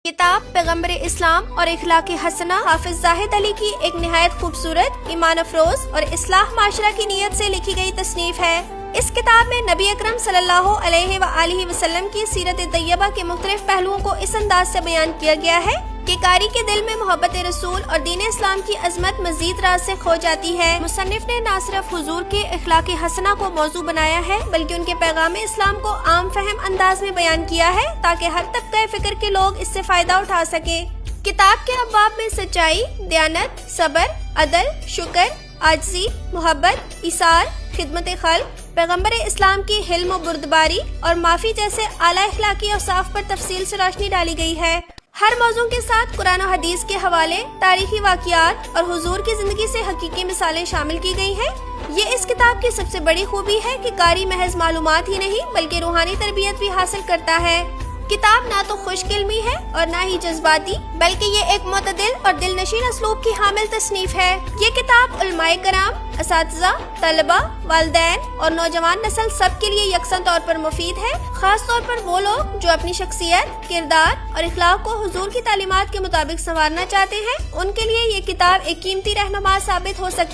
किताब पैगम्बर इस्लाम और इखलाक हसना हाफिज जाहिद अली की एक निहायत खूबसूरत, ईमान अफरोज और इस्लाह माशरा की नीयत से लिखी गई तसनीफ है। इस किताब में नबी अकरम सल्लल्लाहु अलैहि वसल्लम की सीरत तैयबा के मुख्तलिफ पहलुओं को इस अंदाज से बयान किया गया है कि कारी के दिल में मोहब्बत रसूल और दीन इस्लाम की अजमत मजीद राज से खो जाती है। मुसन्निफ ने न सिर्फ हुजूर के इखलाक हसना को मौजू बनाया है बल्कि उनके पैगाम इस्लाम को आम फहम अंदाज में बयान किया है ताकि हर तबके फिक्र के लोग इससे फायदा उठा सके। किताब के अब्वाब में सच्चाई, दयानत, सबर, अदल, शुक्र, आजिज़ी, मोहब्बत, इसार, खिदमत खल्क, पैगम्बर इस्लाम की हिल्म और बुर्दबारी और माफी जैसे आला इखलाकी औसाफ पर तफसील से रोशनी डाली गई है। हर मौजू के साथ कुरान और हदीस के हवाले, तारीखी वाक़ियात और हुजूर की जिंदगी से हकीकी मिसालें शामिल की गई हैं। ये इस किताब की सबसे बड़ी खूबी है कि कारी महज मालूमात ही नहीं बल्कि रूहानी तरबियत भी हासिल करता है। किताब ना तो खुशकिल्मी है और ना ही जज्बाती, बल्कि ये एक मुतदिल और दिलनशीन असलूब की हामिल तसनीफ है। ये किताब उलमाए कराम, असातिज़ा, तलबा, वालिदैन और नौजवान नस्ल सब के लिए यकसन तौर पर मुफीद है। खास तौर पर वो लोग जो अपनी शख्सियत, किरदार और इखलाक को हुजूर की तालीमात के मुताबिक संवारना चाहते हैं, उनके लिए ये किताब एक कीमती रहनुमा साबित हो सकती है।